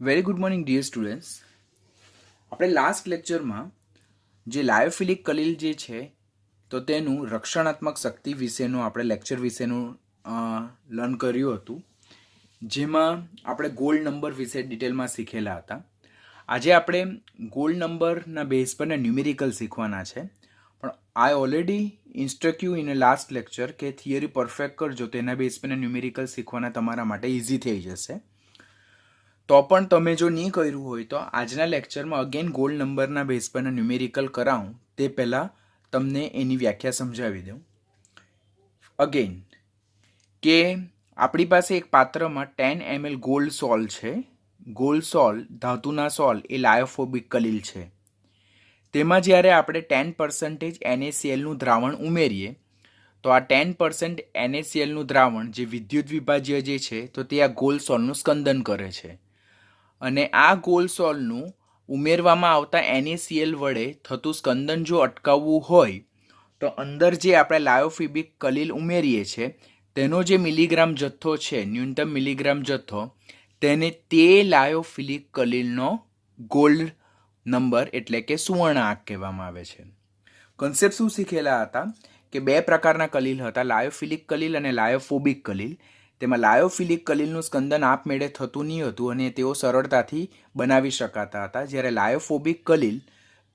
Very good morning dear students. આપણે last લેક્ચરમાં જે લાયોફિલિક કલીલ જે છે તો તેનું રક્ષણાત્મક શક્તિ વિશેનું આપણે લેક્ચર વિશેનું લર્ન કર્યું હતું, જેમાં આપણે ગોલ્ડ નંબર વિશે ડિટેલમાં શીખેલા હતા. આજે આપણે ગોલ્ડ નંબરના બેઝ પરના ન્યુમેરિકલ શીખવાના છે, પણ I already instruct you in a last lecture કે થિયરી પરફેક્ટ કરજો, તેના બેઝ પરના ન્યુમેરિકલ શીખવાના તમારા માટે ઇઝી થઈ જશે. તો પણ તમે જો નહીં કર્યું હોય તો આજના લેક્ચરમાં અગેન ગોલ્ડ નંબરના બેઝ પરના ન્યુમેરિકલ કરાવું તે પહેલાં તમને એની વ્યાખ્યા સમજાવી દઉં. અગેન કે આપણી પાસે એક પાત્રમાં 10 ml ગોલ્ડ સોલ છે. ગોલ્ડ સોલ, ધાતુના સોલ એ લાયોફોબિક કલીલ છે. તેમાં જ્યારે આપણે 10% NaClનું દ્રાવણ ઉમેરીએ તો આ 10% NaClનું દ્રાવણ જે વિદ્યુત વિભાજ્ય જે છે તો તે આ ગોલ્ડ સોલનું સ્કંદન કરે છે, અને આ ગોલ્ડ સોલનું ઉમેરવામાં આવતા NaCl વડે થતું સ્કંદન જો અટકાવવું હોય તો અંદર જે આપણે લાયોફિલિક કલીલ ઉમેરીએ છીએ તેનો જે મિલીગ્રામ જથ્થો છે, ન્યૂનતમ મિલીગ્રામ જથ્થો, તેને તે લાયોફિલિક કલીલનો ગોલ્ડ નંબર એટલે કે સુવર્ણ આંક કહેવામાં આવે છે. કન્સેપ્ટ શું શીખેલા હતા કે બે પ્રકારના કલીલ હતા, લાયોફિલિક કલીલ અને લાયોફોબિક કલીલ. તેમાં લાયોફિલિક કલીલનું સ્કંદન આપમેળે થતું નહીં હતું અને તેઓ સરળતાથી બનાવી શકાતા હતા, જ્યારે લાયોફોબિક કલીલ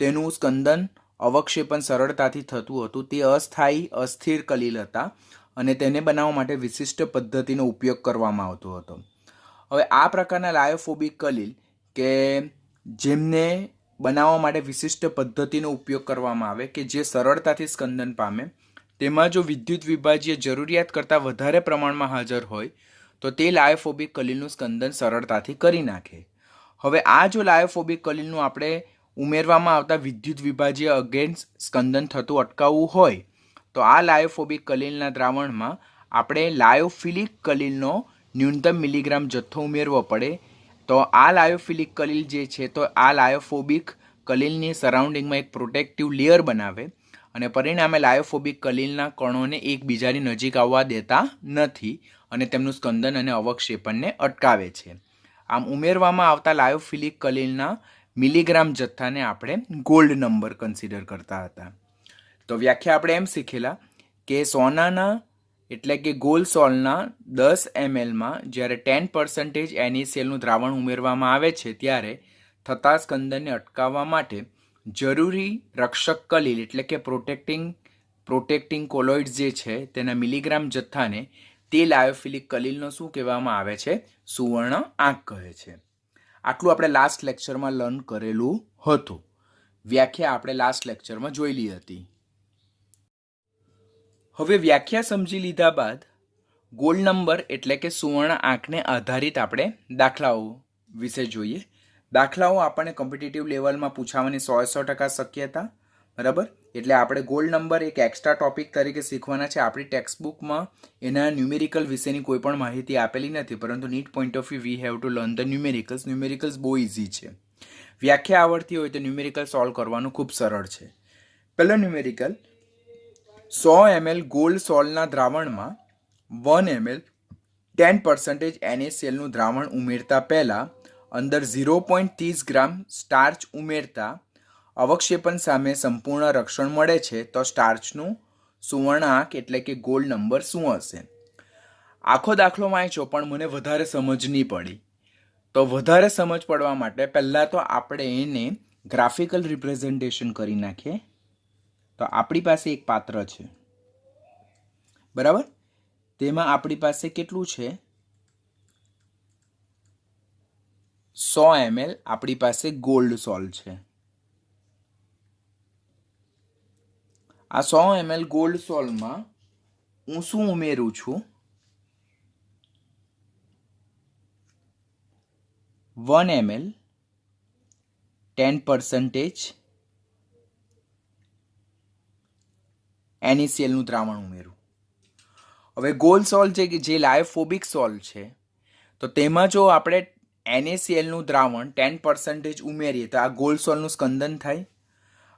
તેનું સ્કંદન અવક્ષેપન સરળતાથી થતું હતું. તે અસ્થાયી અસ્થિર કલીલ હતા અને તેને બનાવવા માટે વિશિષ્ટ પદ્ધતિનો ઉપયોગ કરવામાં આવતો હતો. હવે આ પ્રકારના લાયોફોબિક કલીલ કે જેમને બનાવવા માટે વિશિષ્ટ પદ્ધતિનો ઉપયોગ કરવામાં આવે કે જે સરળતાથી સ્કંદન પામે, તેમાં જો વિદ્યુત વિભાજ્ય જરૂરિયાત કરતાં વધારે પ્રમાણમાં હાજર હોય તો તે લાયોફોબિક કલીલનું સ્કંદન સરળતાથી કરી નાખે. હવે આ જો લાયોફોબિક કલીલનું આપણે ઉમેરવામાં આવતા વિદ્યુત વિભાજ્ય અગેન્સ્ટ સ્કંદન થતું અટકાવવું હોય તો આ લાયોફોબિક કલીલના દ્રાવણમાં આપણે લાયોફિલિક કલીલનો ન્યૂનતમ મિલીગ્રામ જથ્થો ઉમેરવો પડે. તો આ લાયોફિલિક કલીલ જે છે તો આ લાયોફોબિક કલીલની સરાઉન્ડિંગમાં એક પ્રોટેક્ટિવ લેયર બનાવે અને પરિણામે લાયોફોબિક કલીલના કણોને એકબીજાની નજીક આવવા દેતા નથી અને તેમનું સ્કંદન અને અવક્ષેપણને અટકાવે છે. આમ ઉમેરવામાં આવતા લાયોફિલિક કલીલના મિલીગ્રામ જથ્થાને આપણે ગોલ્ડ નંબર કન્સિડર કરતા હતા. તો વ્યાખ્યા આપણે એમ શીખેલા કે સોનાના એટલે કે ગોલ્ડ સોલના 10 mlમાં જ્યારે 10% NaClનું દ્રાવણ ઉમેરવામાં આવે છે ત્યારે થતા સ્કંદનને અટકાવવા માટે જરૂરી રક્ષક કલીલ એટલે કે પ્રોટેક્ટિંગ કોલોઇડ્સ જે છે તેના મિલીગ્રામ જથ્થાને તે લાયોફિલિક કલીલનો શું કહેવામાં આવે છે? સુવર્ણ આંક કહે છે. આટલું આપણે લાસ્ટ લેક્ચરમાં લર્ન કરેલું હતું. વ્યાખ્યા આપણે લાસ્ટ લેક્ચરમાં જોયેલી હતી. હવે વ્યાખ્યા સમજી લીધા બાદ ગોલ્ડ નંબર એટલે કે સુવર્ણ આંકને આધારિત આપણે દાખલાઓ વિશે જોઈએ. દાખલાઓ આપણને કોમ્પિટિટિવ લેવલમાં પૂછાવાની 100% શક્યતા, બરાબર. એટલે આપણે ગોલ્ડ નંબર એક એક્સ્ટ્રા ટોપિક તરીકે શીખવાના છે. આપણી ટેક્સ્ટબુકમાં એના ન્યુમેરિકલ વિશેની કોઈ પણ માહિતી આપેલી નથી, પરંતુ NEET point of view we have to learn the numericals. Numericals બહુ ઇઝી છે. વ્યાખ્યા આવડતી હોય તો ન્યુમેરિકલ સોલ્વ કરવાનું ખૂબ સરળ છે. પહેલો ન્યુમેરિકલ, 100 ml ગોલ્ડ સોલના દ્રાવણમાં 1 ml 10% NaClનું દ્રાવણ ઉમેરતા પહેલાં અંદર 0.30 ગ્રામ સ્ટાર્ચ ઉમેરતા અવક્ષેપણ સામે સંપૂર્ણ રક્ષણ મળે છે તો સ્ટાર્ચનું સુવર્ણ આંક એટલે કે ગોલ્ડ નંબર શું હશે? આખો દાખલો વાંચ્યો પણ મને વધારે સમજ નહીં પડી. તો વધારે સમજ પડવા માટે પહેલાં તો આપણે એને ગ્રાફિકલ રિપ્રેઝન્ટેશન કરી નાખીએ. તો આપણી પાસે એક પાત્ર છે, બરાબર. તેમાં આપણી પાસે કેટલું છે? 100 ml આપણી પાસે ગોલ્ડ સોલ છે. આ 100 ml ગોલ્ડ સોલમાં હું શું ઉમેરું છું? 1 ml 10% NaClનું દ્રાવણ ઉમેરું. હવે ગોલ્ડ સોલ જે લાયોફોબિક સોલ છે તો તેમાં જો આપણે NaClનું દ્રાવણ 10% ઉમેરીએ તો આ ગોલ્ડ સોલનું સ્કંદન થાય,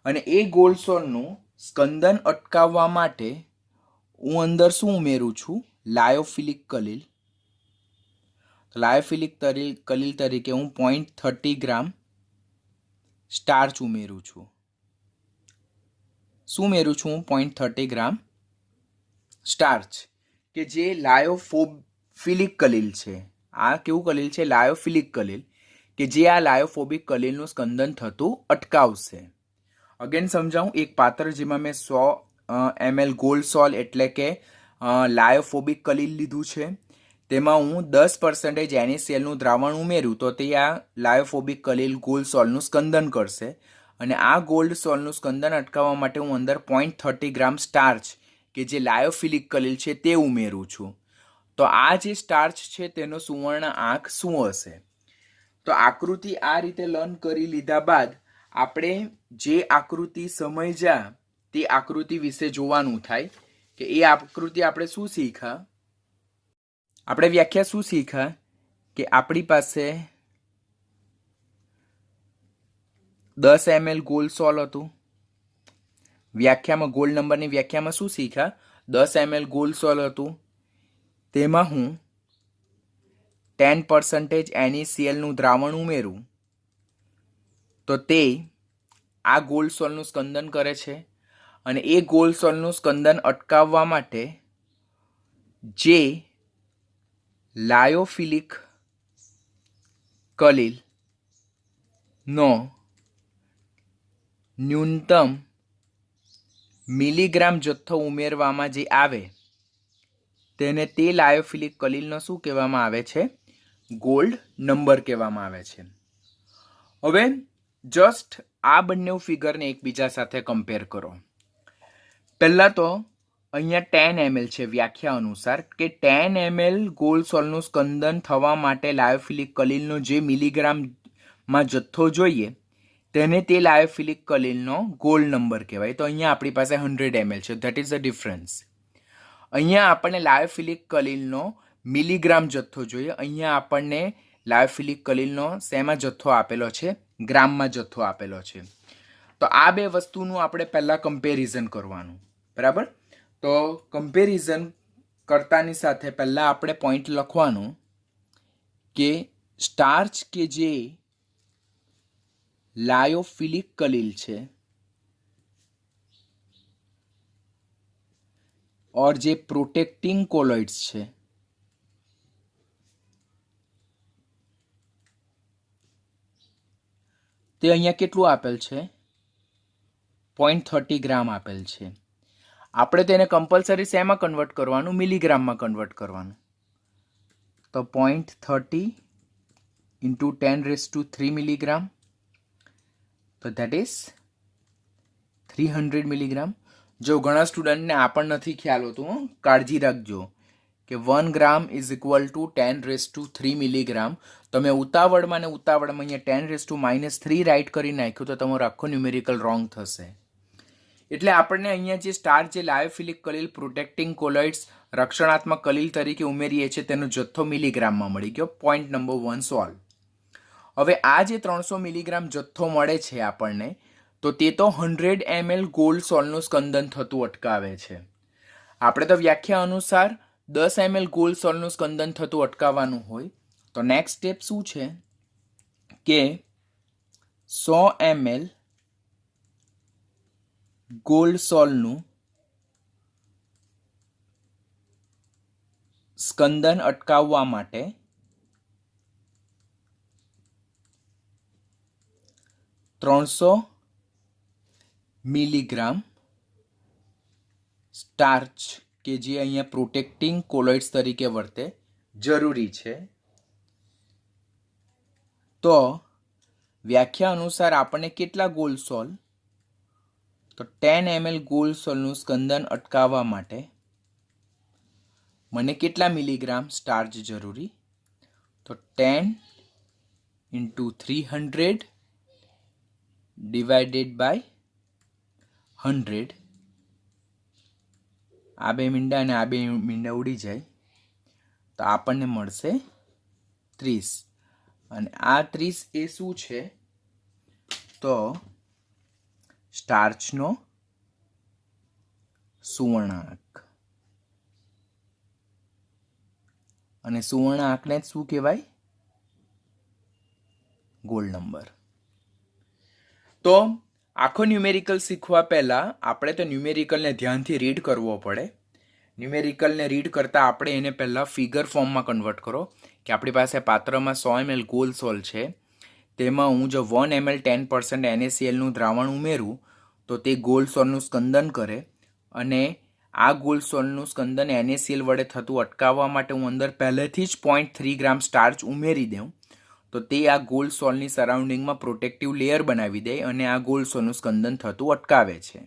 અને એ ગોલ્ડ સોલનું સ્કંદન અટકાવવા માટે હું અંદર શું ઉમેરું છું? લાયોફિલિક કલીલ. તો લાયોફિલિક કલીલ તરીકે હું 0.30 ગ્રામ સ્ટાર્ચ ઉમેરું છું. શું ઉમેરું છું હું? 0.30 ગ્રામ સ્ટાર્ચ, કે જે લાયોફિલિક કલીલ છે. આ કેવું કલીલ છે? લાયોફિલિક કલીલ, કે જે આ લાયોફોબિક કલીલનું સ્કંદન થતું અટકાવશે. અગેન સમજાવું, એક પાત્ર જેમાં મેં 100 ml ગોલ્ડ સોલ એટલે કે લાયોફોબિક કલીલ લીધું છે, તેમાં હું 10% NaClનું દ્રાવણ ઉમેર્યું તો તે આ લાયોફોબિક કલીલ ગોલ્ડ સોલનું સ્કંદન કરશે. અને આ ગોલ્ડ સોલનું સ્કંદન અટકાવવા માટે હું અંદર 0.30 ગ્રામ સ્ટાર્ચ, કે જે લાયોફિલિક કલીલ છે, તે ઉમેરું છું. તો આ જે સ્ટાર્ચ છે તેનો સુવર્ણ આંક શું હશે? તો આકૃતિ આ રીતે લર્ન કરી લીધા બાદ આપણે જે આકૃતિ સમજ્યા તે આકૃતિ વિશે જોવાનું થાય કે એ આકૃતિ આપણે શું શીખ્યા. આપણે વ્યાખ્યા શું શીખ્યા કે આપણી પાસે 10 ml ગોલ્ડ સોલ હતું. વ્યાખ્યામાં ગોલ્ડ નંબરની વ્યાખ્યામાં શું શીખ્યા? 10 ml ગોલ્ડ સોલ હતું, તેમાં હું 10% NaClનું દ્રાવણ ઉમેરું તો તે આ ગોલ્ડ સોલનું સ્કંદન કરે છે. અને એ ગોલ્ડ સોલનું સ્કંદન અટકાવવા માટે જે લાયોફિલિક કલીલ નો ન્યૂનતમ મિલીગ્રામ જથ્થો ઉમેરવામાં જે આવે તેને તે લાયોફિલિક કલીલનો શું કહેવામાં આવે છે? ગોલ્ડ નંબર કહેવામાં આવે છે. હવે જસ્ટ આ બંને ફિગરને એકબીજા સાથે કમ્પેર કરો. પહેલાં તો અહીંયા 10 ml છે વ્યાખ્યા અનુસાર, કે 10 ml ગોલ્ડ સોલનું સ્કંદન થવા માટે લાયોફિલિક કલીલનો જે મિલીગ્રામમાં જથ્થો જોઈએ તેને તે લાયોફિલિક કલીલનો ગોલ્ડ નંબર કહેવાય. તો અહીંયા આપણી પાસે 100 ml છે. That is the difference. અહીંયા આપણને લાયોફિલિક કલીલનો મિલીગ્રામ જથ્થો જોઈએ, અહીંયા આપણને લાયોફિલિક કલીલનો શેમાં જથ્થો આપેલો છે? ગ્રામમાં જથ્થો આપેલો છે. તો આ બે વસ્તુનું આપણે પહેલાં કમ્પેરિઝન કરવાનું, બરાબર? તો કમ્પેરિઝન કરતાની સાથે પહેલાં આપણે પોઈન્ટ લખવાનું કે સ્ટાર્ચ કે જે લાયોફિલિક કલીલ છે और જે પ્રોટેક્ટિંગ કોલોઇડ્સ છે તે અહીંયા કેટલું આપેલ છે? 0.30 ગ્રામ આપેલ છે. આપણે તેને કમ્પલસરી શેમાં કન્વર્ટ કરવાનું? મિલીગ્રામમાં કન્વર્ટ કરવાનું. તો 0.30 ઇન્ટુ 10³ મિલીગ્રામ, તો ધેટ ઇઝ 300 મિલીગ્રામ. જો ઘણા સ્ટુડન્ટને આ પણ નથી ખ્યાલ હોતું, કાળજી રાખજો કે 1 ગ્રામ ઇઝ ઇક્વલ ટુ 10³ મિલીગ્રામ. તમે ઉતાવળમાં અહીંયા 10⁻³ રાઇટ કરી નાખ્યું તો તમારો આખો ન્યુમેરિકલ રોંગ થશે. એટલે આપણને અહીંયા જે સ્ટાર્ચ જે લાયોફિલિક કલીલ પ્રોટેક્ટિંગ કોલોઇડ્સ રક્ષણાત્મક કલીલ તરીકે ઉમેરીએ છીએ તેનો જથ્થો મિલીગ્રામમાં મળી ગયો. Point number 1 solve. હવે આ જે 300 મિલીગ્રામ જથ્થો મળે છે આપણને, તો તે તો 100 ml ગોલ્ડ સોલનું સ્કંદન થતું અટકાવે છે. આપણે તો વ્યાખ્યા અનુસાર 10 ml ગોલ્ડ સોલનું સ્કંદન થતું અટકાવવાનું હોય. તો નેક્સ્ટ સ્ટેપ શું છે કે 100 ml ગોલ્ડ સોલનું સ્કંદન અટકાવવા માટે 300 મિલીગ્રામ સ્ટાર્ચ કે જે અહીંયા પ્રોટેક્ટિંગ કોલોઇડ્સ તરીકે વર્તે જરૂરી છે. તો વ્યાખ્યા અનુસાર આપણને કેટલા ગોલ્ડ સોલ? તો 10 ml ગોલ્ડ સોલનું સ્કંદન અટકાવવા માટે મને કેટલા મિલીગ્રામ સ્ટાર્ચ જરૂરી? તો 10 ઇન્ટુ 300 ડિવાઇડેડ બાય 100. આ બે મીંડા અને આ બે મીંડા ઉડી જાય તો આપણને મળશે 30. અને આ 30 એ શું છે? તો સ્ટાર્ચનો સુવર્ણાંક. અને સુવર્ણાંકને શું કહેવાય? Gold number. તો આખો ન્યુમેરિકલ શીખવા પહેલાં આપણે તો ન્યુમેરિકલને ધ્યાનથી રીડ કરવો પડે. ન્યુમેરિકલને રીડ કરતાં આપણે એને પહેલાં ફિગર ફોર્મમાં કન્વર્ટ કરો કે આપણી પાસે પાત્રમાં 100 ml ગોલ્ડ સોલ છે, તેમાં હું જો 1 ml 10% NaClનું દ્રાવણ ઉમેરું તો તે ગોલ્ડ સોલનું સ્કંદન કરે, અને આ ગોલ્ડ સોલનું સ્કંદન NaCl વડે થતું અટકાવવા માટે હું અંદર પહેલેથી જ 0.3 ગ્રામ સ્ટાર્ચ ઉમેરી દઉં તો તે આ ગોલ્ડ સોલની સરાઉન્ડિંગમાં પ્રોટેક્ટિવ લેયર બનાવી દે અને આ ગોલ્ડ સોલનું સ્કંદન થતું અટકાવે છે.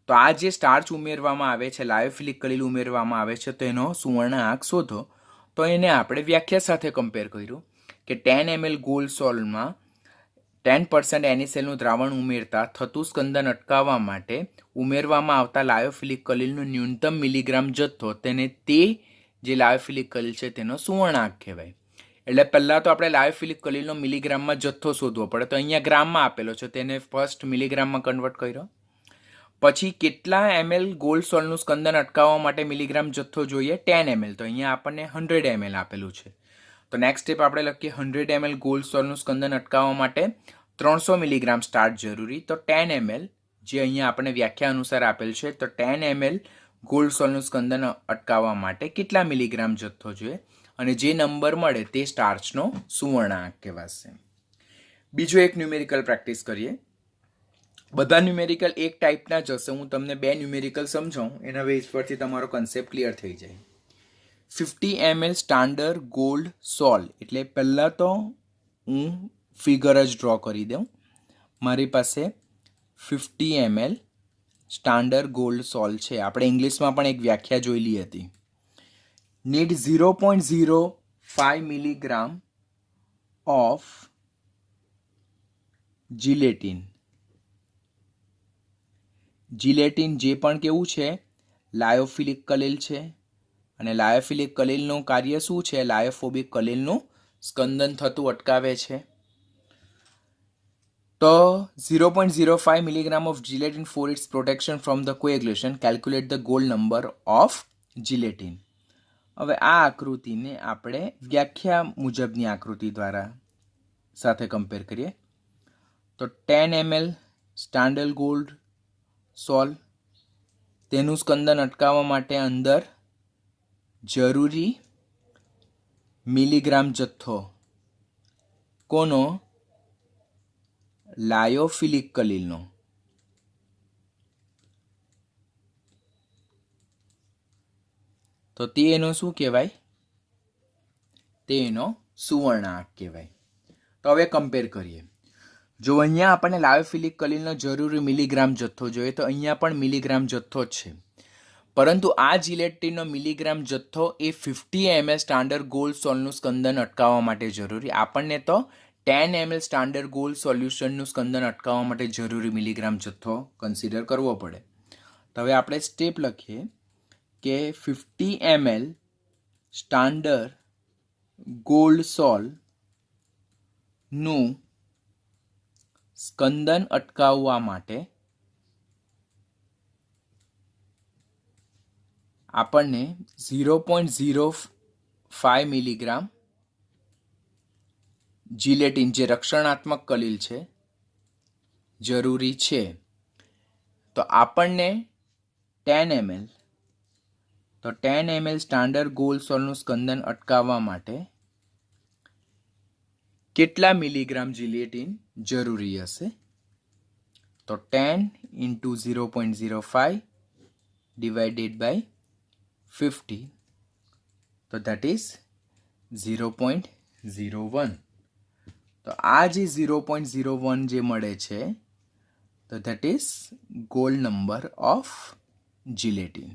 તો આ જે સ્ટાર્ચ ઉમેરવામાં આવે છે, લાયોફિલિક કલીલ ઉમેરવામાં આવે છે, તો એનો સુવર્ણ આંક શોધો. તો એને આપણે વ્યાખ્યા સાથે કમ્પેર કર્યું કે 10 ml ગોલ્ડ સોલમાં 10% NaClનું દ્રાવણ ઉમેરતા થતું સ્કંદન અટકાવવા માટે ઉમેરવામાં આવતા લાયોફિલિક કલીલનો ન્યૂનતમ મિલીગ્રામ જથ્થો, તેને તે જે લાયોફિલિક કલીલ છે તેનો સુવર્ણ આંક કહેવાય. એટલે પહેલાં તો આપણે લાયોફિલિક કલીલનો મિલીગ્રામમાં જથ્થો શોધવો પડે. તો અહીંયા ગ્રામમાં આપેલો છે, તેને ફર્સ્ટ મિલીગ્રામમાં કન્વર્ટ કર્યો. પછી કેટલા ml ગોલ્ડ સોલનું સ્કંદન અટકાવવા માટે મિલીગ્રામ જથ્થો જોઈએ? 10 ml. તો અહીંયા આપણને 100 ml આપેલું છે. તો નેક્સ્ટ સ્ટેપ આપણે લખીએ 100 ml ગોલ્ડ સોલનું સ્કંદન અટકાવવા માટે 300 મિલીગ્રામ સ્ટાર્ચ જરૂરી. તો 10 ml જે અહીંયા આપણે વ્યાખ્યા અનુસાર આપેલ છે, તો 10 ml ગોલ્ડ સોલનું સ્કંદન અટકાવવા માટે કેટલા મિલીગ્રામ જથ્થો જોઈએ, અને જે નંબર મળે તે સ્ટાર્ચનો સુવર્ણ આંક કહેવાશે. બીજો એક ન્યુમેરિકલ પ્રેક્ટિસ કરીએ. બધા ન્યુમેરિકલ એક ટાઈપના જ હશે. હું તમને 2 ન્યુમેરિકલ સમજાવું, એના બેઝ પરથી તમારો કન્સેપ્ટ ક્લિયર થઈ જાય. 50 ml સ્ટાન્ડર્ડ ગોલ્ડ સોલ, એટલે પહેલાં તો હું ફિગર જ ડ્રો કરી દઉં. મારી પાસે 50 ml સ્ટાન્ડર્ડ ગોલ્ડ સોલ છે. આપણે ઇંગ્લિશમાં પણ એક વ્યાખ્યા જોયેલી હતી. need 0.05 milligram of gelatin. Gelatin જે પણ કેવું છે, લાયોફિલિક કલીલ છે, અને લાયોફિલિક કલીલનું કાર્ય શું છે? લાયોફોબિક કલીલનું સ્કંદન થતું અટકાવે છે. તો 0.05 milligram of gelatin for its protection from the coagulation. Calculate the gold number of gelatin. હવે આ આકૃતિને આપણે વ્યાખ્યા મુજબની આકૃતિ દ્વારા સાથે કમ્પેર કરીએ. તો 10 ml સ્ટાન્ડર્ડ ગોલ્ડ સોલ, તેનું સ્કંદન અટકાવવા માટે અંદર જરૂરી મિલીગ્રામ જથ્થો કોનો? લાયોફિલિક કલીલનો. તો તે એનો શું કહેવાય? તે એનો સુવર્ણ આંક કહેવાય. તો હવે કમ્પેર કરીએ. જો અહીંયા આપણને લાયોફિલિક કલીલનો જરૂરી મિલીગ્રામ જથ્થો જોઈએ, તો અહીંયા પણ મિલીગ્રામ જથ્થો જ છે, પરંતુ આ જીલેટિનનો મિલીગ્રામ જથ્થો એ 50 ml સ્ટાન્ડર્ડ ગોલ્ડ સોલનું સ્કંદન અટકાવવા માટે જરૂરી. આપણને તો 10 ml સ્ટાન્ડર્ડ ગોલ્ડ સોલ્યુશનનું સ્કંદન અટકાવવા માટે જરૂરી મિલીગ્રામ જથ્થો કન્સિડર કરવો પડે. તો હવે આપણે સ્ટેપ લખીએ કે 50 ml સ્ટાન્ડર્ડ ગોલ્ડ સોલનું સ્કંદન અટકાવવા માટે આપણને 0.05 મિલીગ્રામ જીલેટિન, જે રક્ષણાત્મક કલીલ છે, જરૂરી છે. તો આપણને 10 ml, તો 10 ml સ્ટાન્ડર્ડ ગોલ્ડ સોલનું સ્કંદન અટકાવવા માટે કેટલા મિલીગ્રામ જીલેટિન જરૂરી હશે? તો 10 into 0.05 divided by 50, તો that is 0.01. તો આ જે 0.01 જે મળે છે, તો that is gold number of gelatin.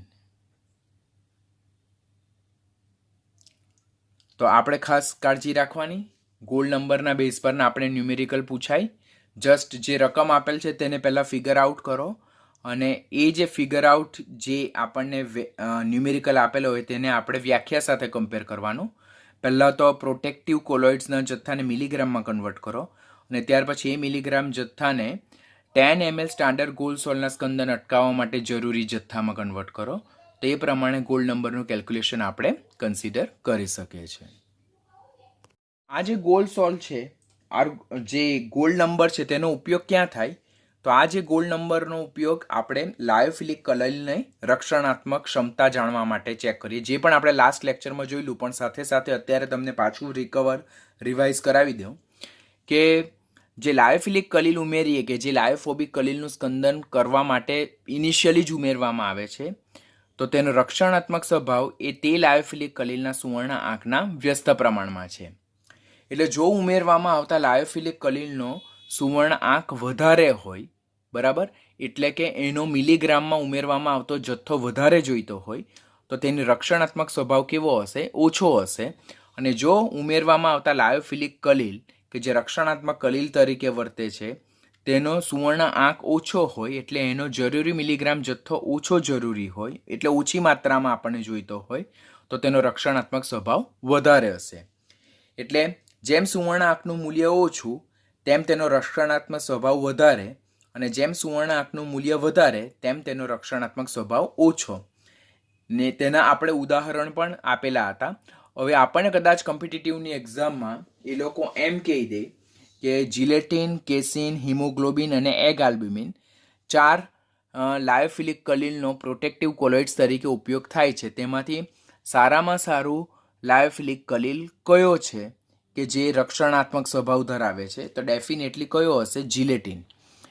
તો આપણે ખાસ કાળજી રાખવાની, ગોલ્ડ નંબરના બેઝ પરના આપણે ન્યુમેરિકલ પૂછાય, જસ્ટ જે રકમ આપેલ છે તેને પહેલાં ફિગર આઉટ કરો, અને એ જે ફિગર આઉટ જે આપણને ન્યુમેરિકલ આપેલો હોય તેને આપણે વ્યાખ્યા સાથે કમ્પેર કરવાનું. પહેલાં તો પ્રોટેક્ટિવ કોલોઇડ્સના જથ્થાને મિલીગ્રામમાં કન્વર્ટ કરો, અને ત્યાર પછી એ મિલીગ્રામ જથ્થાને 10 ml સ્ટાન્ડર્ડ ગોલ્ડ સોલના સ્કંદન અટકાવવા માટે જરૂરી જથ્થામાં કન્વર્ટ કરો. તો એ પ્રમાણે ગોલ્ડ નંબરનું કેલ્ક્યુલેશન આપણે કન્સિડર કરી શકીએ છીએ. આ જે ગોલ્ડ સોલ છે જે ગોલ્ડ નંબર છે તેનો ઉપયોગ ક્યાં થાય? તો આ જે ગોલ્ડ નંબરનો ઉપયોગ આપણે લાયોફિલિક કલિલને રક્ષણાત્મક ક્ષમતા જાણવા માટે ચેક કરીએ. જે પણ આપણે લાસ્ટ લેક્ચરમાં જોયેલું, પણ સાથે સાથે અત્યારે તમને પાછું રિવાઇઝ કરાવી દઉં કે જે લાયોફિલિક કલિલ ઉમેરીએ કે જે લાયોફોબિક કલિલનું સ્કંદન કરવા માટે ઇનિશિયલી જ ઉમેરવામાં આવે છે, તો તેનો રક્ષણાત્મક સ્વભાવ એ તે લાયોફિલિક કલિલના સુવર્ણ આંકના વ્યસ્ત પ્રમાણમાં છે. એટલે જો ઉમેરવામાં આવતા લાયોફિલિક કલિલનો સુવર્ણ આંક વધારે હોય, બરાબર, એટલે કે એનો મિલીગ્રામમાં ઉમેરવામાં આવતો જથ્થો વધારે જોઈતો હોય, તો તેની રક્ષણાત્મક સ્વભાવ કેવો હશે? ઓછો હશે. અને જો ઉમેરવામાં આવતા લાયોફિલિક કલિલ કે જે રક્ષણાત્મક કલિલ તરીકે વર્તે છે તેનો સુવર્ણ આંક ઓછો હોય, એટલે એનો જરૂરી મિલીગ્રામ જથ્થો ઓછો જરૂરી હોય, એટલે ઓછી માત્રામાં આપણને જોઈતો હોય, તો તેનો રક્ષણાત્મક સ્વભાવ વધારે હશે. એટલે જેમ સુવર્ણ આંકનું મૂલ્ય ઓછું તેમ તેનો રક્ષણાત્મક સ્વભાવ વધારે, અને જેમ સુવર્ણ આંકનું મૂલ્ય વધારે તેમ તેનો રક્ષણાત્મક સ્વભાવ ઓછો. ને તેના આપણે ઉદાહરણ પણ આપેલા હતા. હવે આપણને કદાચ કોમ્પિટિટિવની એક્ઝામમાં એ લોકો એમ કહી દે કે જિલેટિન, કેસીન, હિમોગ્લોબિન અને એગ આલ્બ્યુમિન 4 લાયોફિલિક કલિલનો પ્રોટેક્ટિવ કોલોઇડ્સ તરીકે ઉપયોગ થાય છે. તેમાંથી સારામાં સારું લાયોફિલિક કલિલ કયો છે કે જે રક્ષણાત્મક સ્વભાવ ધરાવે છે? તો ડેફિનેટલી કયો હશે? જિલેટિન.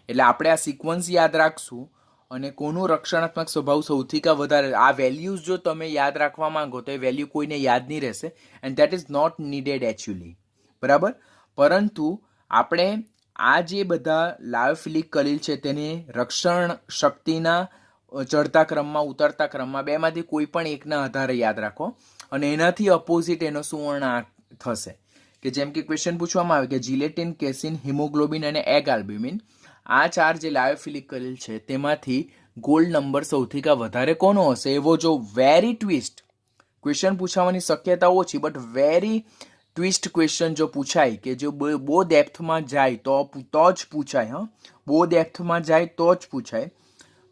એટલે આપણે આ સિક્વન્સ યાદ રાખશું અને કોનું રક્ષણાત્મક સ્વભાવ સૌથી વધારે, આ વેલ્યુઝ જો તમે યાદ રાખવા માંગો તો એ વેલ્યુ કોઈને યાદ નહીં રહેશે, and that is not needed actually, બરાબર. પરંતુ આપણે આ જે બધા લાયોફિલિક કલિલ છે તેની રક્ષણ શક્તિના ચડતા ક્રમમાં, ઉતરતા ક્રમમાં બેમાંથી કોઈ પણ એકના આધારે યાદ રાખો, અને એનાથી અપોઝિટ એનો સુવર્ણ આંક થશે. કે જેમ કે ક્વેશ્ચન પૂછવામાં આવે કે જિલેટિન, કેસીન, હિમોગ્લોબિન અને એગ આલ્બ્યુમિન, આ 4 જે લાયોફિલિક કલિલ છે તેમાંથી ગોલ્ડ નંબર સૌથી વધારે કોનો હશે? એવો જો વેરી ટ્વિસ્ટ ક્વેશ્ચન પૂછવાની શક્યતા ઓછી, બટ વેરી ટ્વિસ્ટ ક્વેશ્ચન જો પૂછાય કે જો બહુ ડેપ્થમાં જાય તો જ પૂછાય, બહુ ડેપ્થમાં જાય તો જ પૂછાય,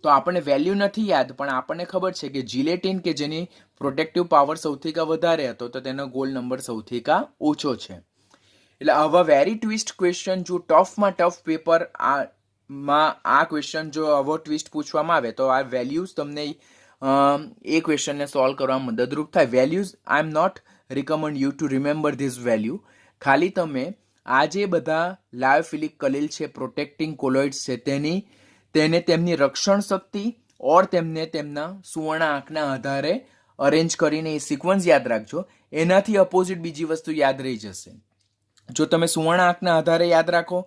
તો આપણને વેલ્યુ નથી યાદ, પણ આપણને ખબર છે કે જિલેટિન કે જેની પ્રોટેક્ટિવ પાવર સૌથી વધારે હતો, તો તેનો ગોલ્ડ નંબર સૌથી ઓછો છે. એટલે આવા વેરી ટ્વિસ્ટ ક્વેશ્ચન જો ટફમાં ટફ પેપર આ ક્વેશ્ચન જો આવો ટ્વિસ્ટ પૂછવામાં આવે તો આ વેલ્યુઝ તમને એ ક્વેશ્ચનને સોલ્વ કરવામાં મદદરૂપ થાય. Values I am not recommend you to remember this value. ખાલી તમે આ જે બધા લાયોફિલિક કલિલ છે, પ્રોટેક્ટિંગ કોલોઇડ્સ છે, તેને તેમની રક્ષણ શક્તિ ઓર તેમને તેમના સુવર્ણ આંકના આધારે અરેન્જ કરીને એ સિક્વન્સ યાદ રાખજો. એનાથી અપોઝિટ બીજી વસ્તુ યાદ રહી જશે. જો તમે સુવર્ણ આંકના આધારે યાદ રાખો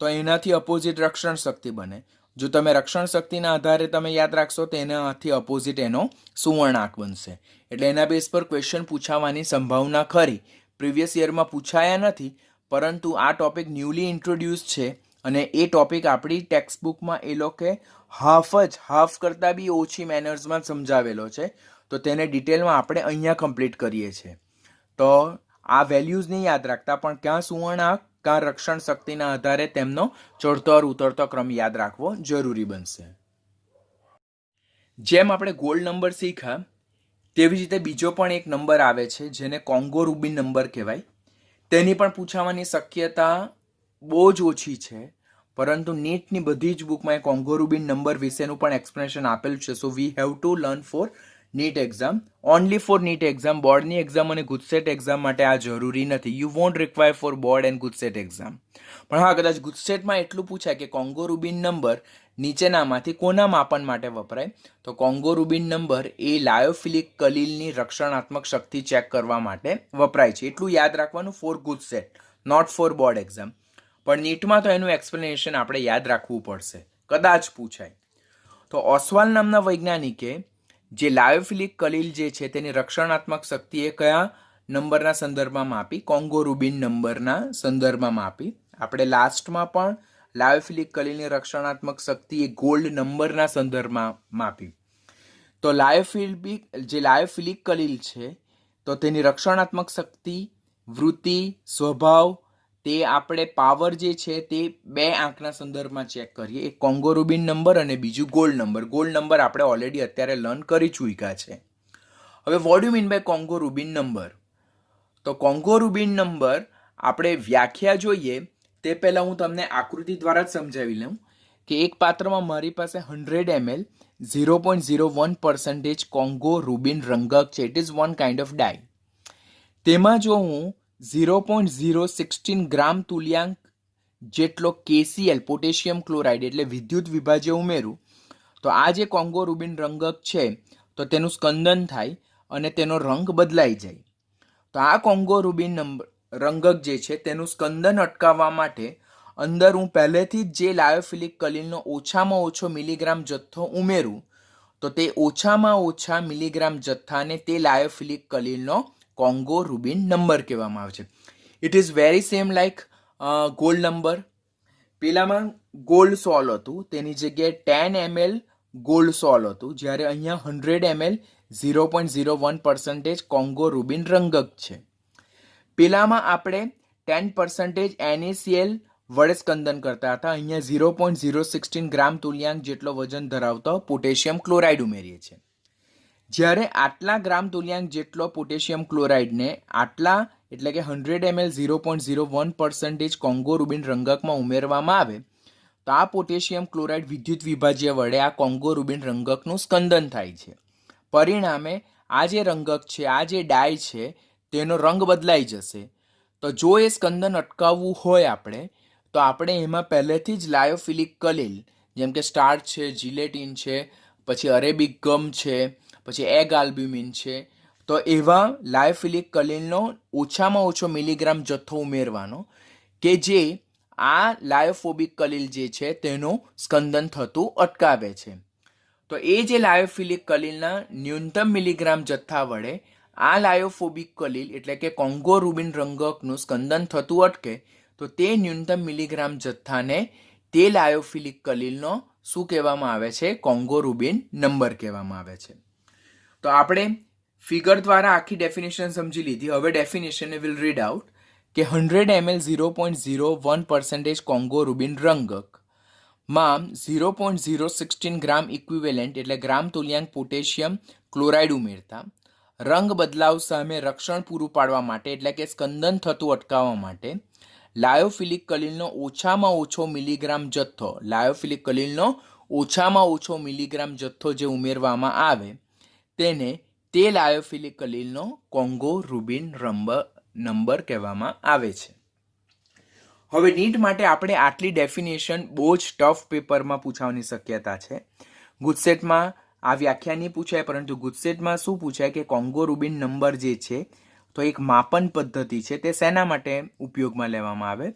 તો એનાથી અપોઝિટ રક્ષણ શક્તિ બને. જો તમે રક્ષણ શક્તિના આધારે તમે યાદ રાખશો તો એનાથી અપોઝિટ એનો સુવર્ણ આંક બનશે. એટલે એના બેઝ પર ક્વેશ્ચન પૂછાવાની સંભાવના ખરી. પ્રીવિયસ યરમાં પૂછાયા નથી, પરંતુ આ ટોપિક ન્યૂલી ઇન્ટ્રોડ્યુસ છે અને એ ટોપિક આપણી ટેક્સ્ટબુકમાં એ લોકોએ હાફ કરતાં બી ઓછી મેનર્સમાં સમજાવેલો છે. તો તેને ડિટેલમાં આપણે અહીંયા કમ્પ્લીટ કરીએ છીએ. તો આ વેલ્યુઝ નહીં યાદ રાખતા, પણ ક્યાં સુવર્ણ આંક, ક્યાં રક્ષણ શક્તિના આધારે તેમનો ચડતો અને ઉતરતો ક્રમ યાદ રાખવો જરૂરી બનશે. જેમ આપણે ગોલ્ડ નંબર શીખ્યા તેવી રીતે બીજો પણ એક નંબર આવે છે જેને કોંગો રૂબિન નંબર કહેવાય. તેની પણ પૂછાવાની શક્યતા બહુ જ ઓછી છે, પરંતુ નીટની બધી જ બુકમાં એ કોંગો રૂબિન નંબર વિશેનું પણ એક્સપ્લેનેશન આપેલું છે. So we have to learn for NEET exam, only for NEET exam. બોર્ડની એક્ઝામ અને ગુજસેટ એક્ઝામ માટે આ જરૂરી નથી. You won't require for board and GUJCET exam. પણ હા, કદાચ ગુજસેટમાં એટલું પૂછાય કે કોંગો રૂબિન નંબર નીચેનામાંથી કોના માપન માટે વપરાય? તો કોંગો રૂબિન નંબર એ લાયોફિલિક કલિલની રક્ષણાત્મક શક્તિ ચેક કરવા માટે વપરાય છે. એટલું યાદ રાખવાનું for GUJCET, not for board exam. પણ નીટમાં તો એનું એક્સપ્લેનેશન આપણે યાદ રાખવું પડશે, કદાચ પૂછાય. તો ઓસ્વાલ નામના વૈજ્ઞાનિકે જે લાયોફિલિક કલિલ જે છે તેની રક્ષણાત્મક શક્તિ એ કયા નંબરના સંદર્ભમાં માપી? કોંગો રૂબિન નંબરના સંદર્ભમાં માપી. આપણે લાસ્ટમાં પણ લાયોફિલિક કલિલની રક્ષણાત્મક શક્તિ એ ગોલ્ડ નંબરના સંદર્ભમાં માપી. તો લાયોફિલિક કલિલ છે તો તેની રક્ષણાત્મક શક્તિ, વૃત્તિ, સ્વભાવ, તે આપણે પાવર જે છે તે 2 આંકના સંદર્ભમાં ચેક કરીએ. એક કોંગો રૂબિન નંબર અને બીજું ગોલ્ડ નંબર. ગોલ્ડ નંબર આપણે ઓલરેડી અત્યારે લર્ન કરી ચૂક્યા છે. હવે what you mean by Congo rubin number? તો કોંગો રૂબિન નંબર આપણે વ્યાખ્યા જોઈએ તે પહેલાં હું તમને આકૃતિ દ્વારા જ સમજાવી લઉં કે એક પાત્રમાં મારી પાસે 100 ml 0.01% કોંગો રૂબિન રંગક છે. It is one kind of dye. તેમાં જો હું 0.016 ગ્રામ તુલ્યાંક જેટલો KCl પોટેશિયમ ક્લોરાઇડ એટલે વિદ્યુત વિભાજ્ય ઉમેરું તો આ જે કોંગો રૂબિન રંગક છે તો તેનું સ્કંદન થાય અને તેનો રંગ બદલાઈ જાય. તો આ કોંગો રૂબિન રંગક જે છે તેનું સ્કંદન અટકાવવા માટે અંદર હું પહેલેથી જ જે લાયોફિલિક કલિલનો ઓછામાં ઓછો મિલીગ્રામ જથ્થો ઉમેરું તો તે ઓછામાં ઓછા મિલીગ્રામ જથ્થાને તે લાયોફિલિક કલિલનો કોંગો રૂબિન નંબર કહેવામાં આવે છે. It is very same like gold number. પેલામાં ગોલ્ડ સોલ હતું, તેની જગ્યાએ 10 ml ગોલ્ડ સોલ હતું, જ્યારે અહીંયા 100 ml 0.01% કોંગો રૂબિન રંગક છે. પેલામાં આપણે 10% NaCl વડે સ્કંદન કરતા હતા, અહીંયા 0.016 ગ્રામ તુલ્યાંક જેટલો વજન ધરાવતો પોટેશિયમ ક્લોરાઇડ ઉમેરીએ છીએ. જ્યારે આટલા ગ્રામ તુલ્યાંક જેટલો પોટેશિયમ ક્લોરાઇડને આટલા એટલે કે 100 ml 0.01% કોંગો રૂબિન રંગકમાં ઉમેરવામાં આવે તો આ પોટેશિયમ ક્લોરાઇડ વિદ્યુત વિભાજ્ય વડે આ કોંગો રૂબિન રંગકનું સ્કંદન થાય છે. પરિણામે આ જે રંગક છે, આ જે ડાય છે તેનો રંગ બદલાઈ જશે. તો જો એ સ્કંદન અટકાવવું હોય તો આપણે એમાં પહેલેથી જ લાયોફિલિક કલિલ જેમ કે સ્ટાર્ચ છે, જીલેટિન છે, પછી અરેબિક ગમ છે, પછી એગ આલ્બ્યુમિન છે, તો એવા લાયોફિલિક કલિલનો ઓછામાં ઓછો મિલીગ્રામ જથ્થો ઉમેરવાનો કે જે આ લાયોફોબિક કલિલ જે છે તેનું સ્કંદન થતું અટકાવે છે. તો એ જે લાયોફિલિક કલિલના ન્યૂનતમ મિલીગ્રામ જથ્થા વડે આ લાયોફોબિક કલિલ એટલે કે કોંગો રૂબિન રંગકનું સ્કંદન થતું અટકે તો તે ન્યૂનતમ મિલીગ્રામ જથ્થાને તે લાયોફિલિક કલિલનો શું કહેવામાં આવે છે? કોંગો રૂબિન નંબર કહેવામાં આવે છે. તો આપણે ફિગર દ્વારા આખી ડેફિનેશન સમજી લીધી. હવે ડેફિનેશન વિલ રીડ આઉટ કે 100 ml 0.01% કોંગો રૂબિન રંગક માં 0.016 ગ્રામ ઇક્વિવેલન્ટ એટલે ગ્રામ તુલ્યાંક પોટેશિયમ ક્લોરાઇડ ઉમેરતા રંગ બદલાવ સામે રક્ષણ પૂરું પાડવા માટે એટલે કે સ્કંદન થતું અટકાવવા માટે લાયોફિલિક કલિલનો ઓછામાં ઓછો મિલીગ્રામ જથ્થો જે ઉમેરવામાં આવે તેને તે લાયોફિલિક કલિલનો કોંગો રૂબિન નંબર કહેવામાં આવે છે. હવે નીટ માટે આપણે આટલી ડેફિનેશન બહુ જ ટફ પેપરમાં પૂછવાની શક્યતા છે. ગુજસેટમાં આ વ્યાખ્યા નહીં પૂછાય, પરંતુ ગુજસેટમાં શું પૂછાય કે કોંગો રૂબિન નંબર જે છે તો એક માપન પદ્ધતિ છે, તે શેના માટે ઉપયોગમાં લેવામાં આવે?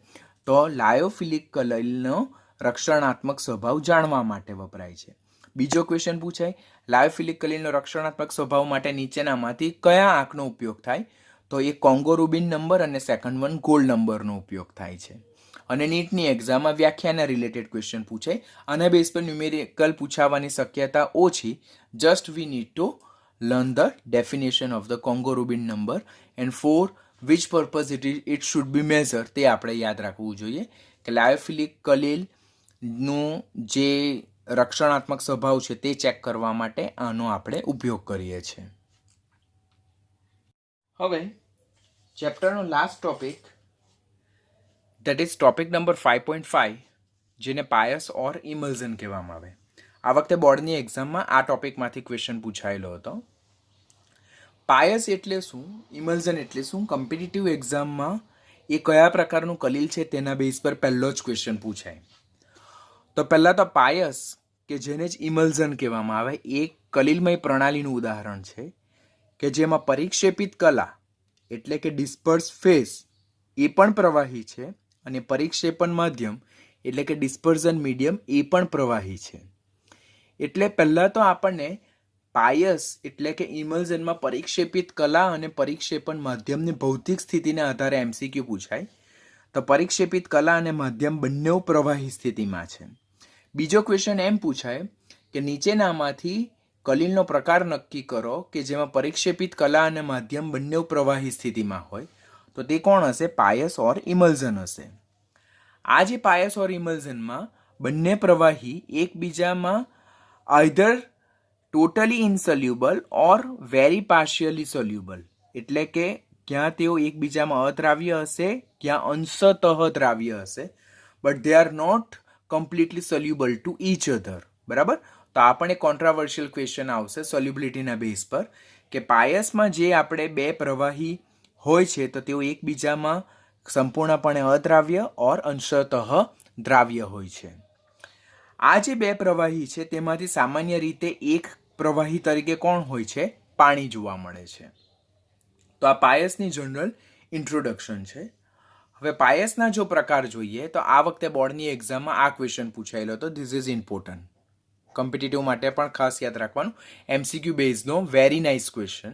તો લાયોફિલિક કલિલનો રક્ષણાત્મક સ્વભાવ જાણવા માટે વપરાય છે. બીજો ક્વેશ્ચન પૂછાય, લાયોફિલિક કલિલનો રક્ષણાત્મક સ્વભાવ માટે નીચેનામાંથી કયા આંકનો ઉપયોગ થાય? તો એ કોંગો રૂબિન નંબર અને સેકન્ડ વન ગોલ્ડ નંબરનો ઉપયોગ થાય છે. અને નીટની એક્ઝામમાં વ્યાખ્યાના રિલેટેડ ક્વેશ્ચન પૂછાય. આના બેઝ પર ન્યુમેરિકલ પૂછાવાની શક્યતા ઓછી. Just we need to learn the definition of the Congo Rubin number and for which purpose it should be measured તે આપણે યાદ રાખવું જોઈએ કે લાયોફિલિક કલિલનું જે રક્ષણાત્મક સ્વભાવ છે તે ચેક કરવા માટે આનો આપણે ઉપયોગ કરીએ છીએ. હવે ચેપ્ટરનો last topic that is topic number 5.5 જેને પાયસ ઓર ઇમલ્ઝન કહેવામાં આવે. આ વખતે બોર્ડની એક્ઝામમાં આ ટોપિકમાંથી ક્વેશ્ચન પૂછાયેલો હતો. પાયસ એટલે શું, ઇમલ્ઝન એટલે શું, કોમ્પિટિટિવ એક્ઝામમાં એ કયા પ્રકારનું કલિલ છે તેના બેઝ પર પહેલો જ ક્વેશ્ચન પૂછાય. તો પહેલાં તો પાયસ કે જેને જ ઇમલ્ઝન કહેવામાં આવે એ કલિલમય પ્રણાલીનું ઉદાહરણ છે કે જેમાં પરિક્ષેપિત કલા એટલે કે ડિસ્પર્સ ફેઝ એ પણ પ્રવાહી છે અને પરિક્ષેપણ માધ્યમ એટલે કે ડિસ્પર્ઝન મીડિયમ એ પણ પ્રવાહી છે. એટલે પહેલાં તો આપણને પાયસ એટલે કે ઇમલ્ઝનમાં પરિક્ષેપિત કલા અને પરિક્ષેપણ માધ્યમની ભૌતિક સ્થિતિના આધારે MCQ પૂછાય. તો પરિક્ષેપિત કલા અને માધ્યમ બંને પ્રવાહી સ્થિતિમાં છે. બીજો ક્વેશ્ચન એમ પૂછાય કે નીચેનામાંથી કલિલનો પ્રકાર નક્કી કરો કે જેમાં પરિક્ષેપિત કલા અને માધ્યમ બંને પ્રવાહી સ્થિતિમાં હોય. તો તે કોણ હશે? પાયસ ઓર ઇમલ્ઝન હશે. આ જે પાયસ ઓર ઇમલ્ઝનમાં બંને પ્રવાહી એકબીજામાં either totally insoluble or very partially soluble એટલે કે ક્યાં તેઓ એકબીજામાં અદ્રાવ્ય હશે, ક્યાં અંશતઃ દ્રાવ્ય હશે, but they are not completely soluble to each other. બરાબર? તો આ પણ એક કોન્ટ્રાવર્શિયલ ક્વેશ્ચન આવશે સોલ્યુબિલિટીના બેઝ પર કે પાયસમાં જે આપણે બે પ્રવાહી હોય છે તો તેઓ એકબીજામાં સંપૂર્ણપણે અદ્રાવ્ય ઓર અંશતઃ દ્રાવ્ય હોય છે. આ જે બે પ્રવાહી છે તેમાંથી સામાન્ય રીતે એક પ્રવાહી તરીકે કોણ હોય છે? પાણી જોવા મળે છે. તો આ પાયસની જનરલ ઇન્ટ્રોડક્શન છે. હવે પાયસના જો પ્રકાર જોઈએ તો આ વખતે બોર્ડની એક્ઝામમાં આ ક્વેશ્ચન પૂછાયેલો હતો. This is important. કોમ્પિટિટિવ માટે પણ ખાસ યાદ રાખવાનું. MCQ બેઝનો વેરી નાઇસ ક્વેશ્ચન.